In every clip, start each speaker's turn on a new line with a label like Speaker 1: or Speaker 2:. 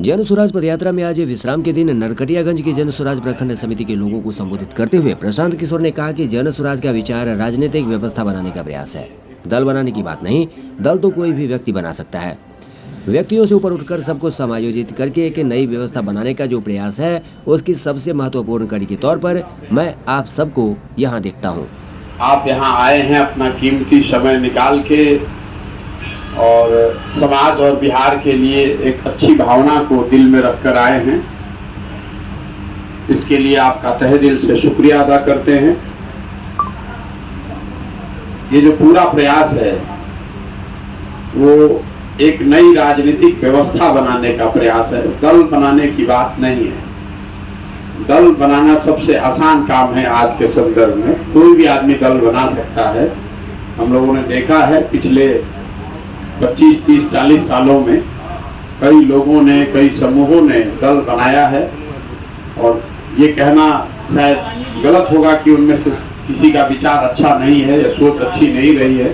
Speaker 1: जन स्वराज पदयात्रा में आज विश्राम के दिन नरकटियागंज की जन स्वराज प्रखंड समिति के लोगों को संबोधित करते हुए प्रशांत किशोर ने कहा कि जन स्वराज का विचार राजनीतिक व्यवस्था बनाने का प्रयास है। दल बनाने की बात नहीं, दल तो कोई भी व्यक्ति बना सकता है। व्यक्तियों से ऊपर उठकर सबको समायोजित करके एक नई व्यवस्था बनाने का जो प्रयास है, उसकी सबसे महत्वपूर्ण कड़ी के तौर पर मैं आप सबको यहाँ देखता हूँ।
Speaker 2: आप यहाँ आए हैं अपना कीमती समय निकाल के और समाज और बिहार के लिए एक अच्छी भावना को दिल में रखकर आए हैं। इसके लिए आपका तहे दिल से शुक्रिया अदा करते हैं। ये जो पूरा प्रयास है वो एक नई राजनीतिक व्यवस्था बनाने का प्रयास है, दल बनाने की बात नहीं है। दल बनाना सबसे आसान काम है आज के संदर्भ में, कोई भी आदमी दल बना सकता है। हम लोगों ने देखा है पिछले 25, 30, 40 सालों में कई लोगों ने, कई समूहों ने दल बनाया है और ये कहना शायद गलत होगा कि उनमें से किसी का विचार अच्छा नहीं है या सोच अच्छी नहीं रही है।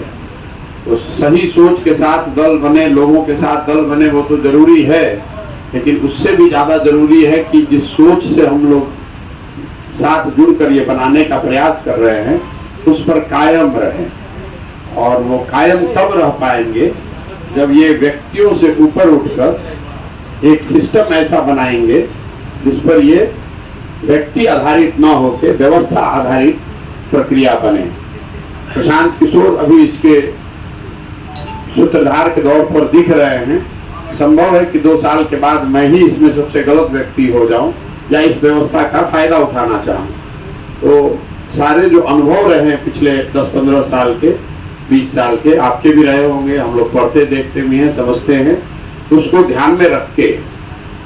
Speaker 2: तो सही सोच के साथ दल बने, लोगों के साथ दल बने, वो तो जरूरी है, लेकिन उससे भी ज़्यादा जरूरी है कि जिस सोच से हम लोग साथ जुड़कर ये बनाने का प्रयास कर रहे हैं उस पर कायम रहें। और वो कायम तब रह पाएंगे जब ये व्यक्तियों से ऊपर उठकर एक सिस्टम ऐसा बनाएंगे जिस पर ये व्यक्ति आधारित ना होकर व्यवस्था आधारित प्रक्रिया बने। प्रशांत किशोर अभी इसके सूत्रधार के दौर पर दिख रहे हैं। संभव है कि 2 साल के बाद मैं ही इसमें सबसे गलत व्यक्ति हो जाऊं या इस व्यवस्था का फायदा उठाना चाहूं। तो सारे जो अनुभव रहे हैं पिछले 10-15 साल के, 20 साल के, आपके भी रहे होंगे, हम लोग पढ़ते देखते भी हैं, समझते हैं, तो उसको ध्यान में रख के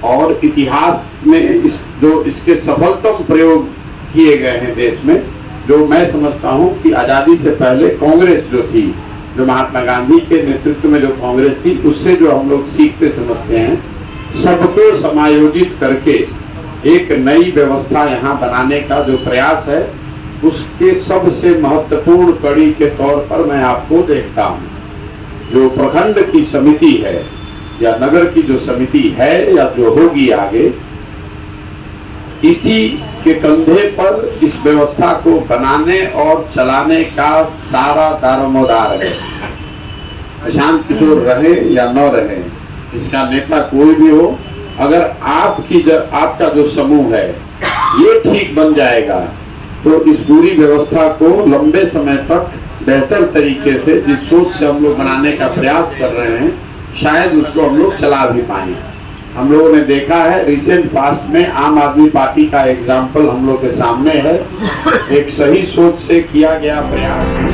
Speaker 2: और इतिहास में इसके सफलतम प्रयोग किए गए हैं देश में, जो मैं समझता हूं कि आज़ादी से पहले कांग्रेस जो थी, जो महात्मा गांधी के नेतृत्व में जो कांग्रेस थी, उससे जो हम लोग सीखते समझते हैं, सबको समायोजित करके एक नई व्यवस्था यहाँ बनाने का जो प्रयास है, उसके सबसे महत्वपूर्ण कड़ी के तौर पर मैं आपको देखता हूँ। जो प्रखंड की समिति है या नगर की जो समिति है या जो होगी आगे, इसी के कंधे पर इस व्यवस्था को बनाने और चलाने का सारा दारोमदार है। प्रशांत किशोर रहे या न रहे, इसका नेता कोई भी हो, अगर आपका जो समूह है ये ठीक बन जाएगा तो इस पूरी व्यवस्था को लंबे समय तक बेहतर तरीके से, जिस सोच से हम लोग बनाने का प्रयास कर रहे हैं, शायद उसको हम लोग चला भी पाएं। हम लोगों ने देखा है रिसेंट पास्ट में आम आदमी पार्टी का एग्जाम्पल हम लोग के सामने है। एक सही सोच से किया गया प्रयास